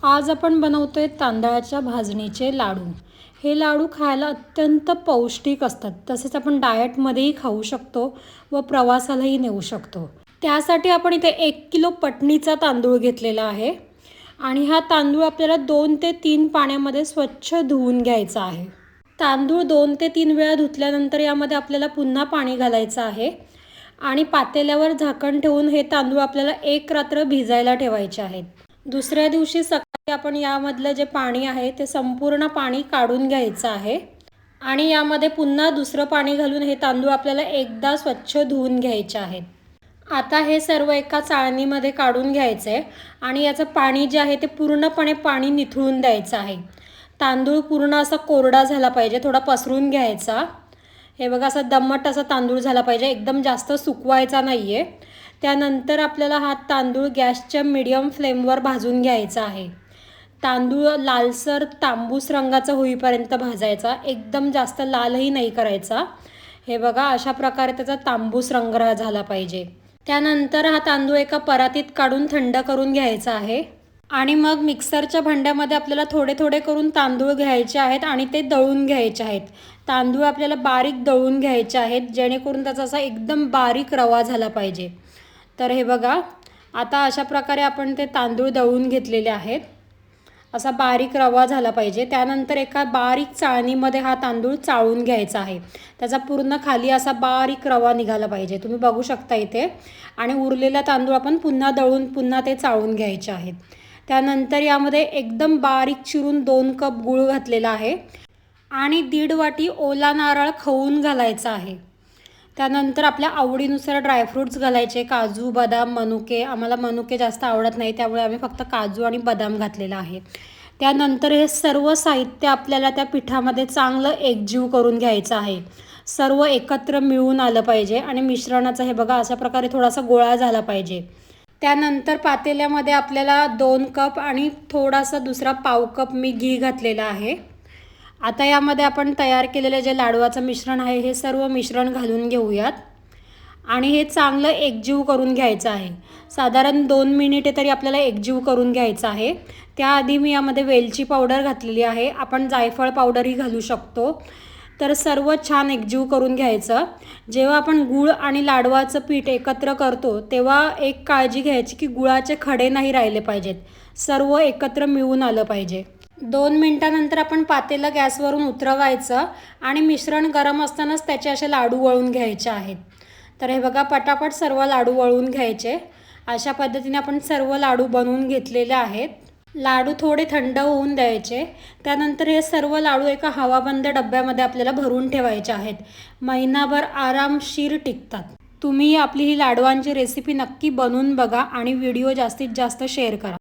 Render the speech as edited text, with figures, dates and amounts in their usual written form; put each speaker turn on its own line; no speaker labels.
आज आपण बनवतोय तांदळाच्या भाजणीचे लाडू। हे लाडू खायला अत्यंत पौष्टिक असतात, तसेच आपण डाएटमध्येही खाऊ शकतो व प्रवासालाही नेऊ शकतो। त्यासाठी आपण इथे 1 किलो पटणीचा तांदूळ घेतलेला आहे आणि हा तांदूळ आपल्याला 2 ते 3 पाण्यामध्ये स्वच्छ धुवून घ्यायचा आहे। तांदूळ 2 ते 3 वेळा धुतल्यानंतर यामध्ये आपल्याला पुन्हा पाणी घालायचं आहे आणि पातेल्यावर झाकण ठेवून हे तांदूळ आपल्याला 1 रात्र भिजायला ठेवायचे आहेत। दुसऱ्या दिवशी सकाळी आपण यामधलं जे पाणी आहे ते संपूर्ण पाणी काढून घ्यायचं आहे आणि यामध्ये पुन्हा दुसरं पाणी घालून हे तांदूळ आपल्याला एकदा स्वच्छ धुवून घ्यायचे आहेत। आता हे सर्व एका चाळणीमध्ये काढून घ्यायचे आणि याचं पाणी जे आहे ते पूर्णपणे पाणी निथळून द्यायचं आहे। तांदूळ पूर्ण असा कोरडा झाला पाहिजे, थोडा पसरून घ्यायचा। हे बघा, असा दमट असा तांदूळ झाला पाहिजे, एकदम जास्त सुकवायचा नाहीये। त्यानंतर आपल्याला हा तांदूळ गॅसच्या मीडियम फ्लेमवर भाजून घ्यायचा आहे। तांदूळ लालसर तांबूस रंगाचा होईपर्यंत भाजायचा, एकदम जास्त लालही नाही करायचा। हे बघा, अशा प्रकारे त्याचा तांबूस रंग झाला पाहिजे। त्यानंतर हा तांदूळ एका परातीत काढून थंड करून घ्यायचा आहे आणि मग मिक्सरच्या भांड्यामध्ये आपल्याला थोडे थोडे करून तांदूळ घ्यायचे आहेत आणि ते दळून घ्यायचे आहेत। तांदूळ आपल्याला बारीक दळून घ्यायचे आहेत, जेणेकरून त्याचा असा एकदम बारीक रवा झाला पाहिजे। तर हे बघा, आता अशा प्रकारे आपण ते तांदूळ दळून घेतलेले आहेत, असा बारीक रवा झाला पाहिजे। त्यानंतर एका बारीक चाळणीमध्ये हा तांदूळ चाळून घ्यायचा आहे, त्याचा पूर्ण खाली असा बारीक रवा निघाला पाहिजे, तुम्ही बघू शकता इथे। आणि उरलेला तांदूळ आपण पुन्हा दळून पुन्हा ते चाळून घ्यायचे आहेत। त्यानंतर यामध्ये एकदम बारीक चिरून 2 कप गूळ घातलेला आहे आणि 1.5 वाटी ओला नारळ खवून घालायचा आहे। त्यानंतर आपल्या आवडीनुसार ड्रायफ्रूट्स घालायचे, काजू, बदाम, मनुके। आम्हाला मनुके जास्त आवडत नाही, त्यामुळे आम्ही फक्त काजू आणि बदाम घातलेला आहे। त्यानंतर हे सर्व साहित्य आपल्याला त्या पिठामध्ये चांगलं एकजीव करून घ्यायचं आहे, सर्व एकत्र मिळून आलं पाहिजे आणि मिश्रणाचा हे बघा अशा प्रकारे थोडासा गोळा झाला पाहिजे। त्यानंतर पातेल्यामध्ये आपल्याला 2 कप आणि थोडासा दुसरा पाव कप मी घी घातलेला आहे। आता यामध्ये आपण तयार केलेले जे लाडवाचं मिश्रण आहे हे सर्व मिश्रण घालून घेऊयात आणि हे चांगलं एकजीव करून घ्यायचं आहे। साधारण 2 मिनिटे तरी आपल्याला एकजीव करून घ्यायचं आहे। त्याआधी मी यामध्ये वेलची पावडर घातलेली आहे, आपण जायफळ पावडरही घालू शकतो। तर सर्व छान एकजीव करून घ्यायचं। जेव्हा आपण गूळ आणि लाडवाचं पीठ एकत्र करतो तेव्हा एक काळजी घ्यायची की गुळाचे खडे नाही राहिले पाहिजेत, सर्व एकत्र मिळून आलं पाहिजे। 2 मिनिटांनंतर आपण पातेलं गॅसवरून उतरवायचं आणि मिश्रण गरम असतानाच त्याचे असे लाडू वळून घ्यायचे आहेत। तर हे बघा, पटापट सर्व लाडू वळून घ्यायचे। अशा पद्धतीने आपण सर्व लाडू बनवून घेतलेले आहेत। लाडू थोडे थंड होऊन द्यायचे। त्यानंतर हे सर्व लाडू एका हवाबंद डब्यामध्ये आपल्याला भरून ठेवायचे आहेत, महिनाभर आरामशीर टिकतात। तुम्ही आपली ही लाडवांची रेसिपी नक्की बनवून बघा आणि व्हिडिओ जास्तीत जास्त शेअर करा।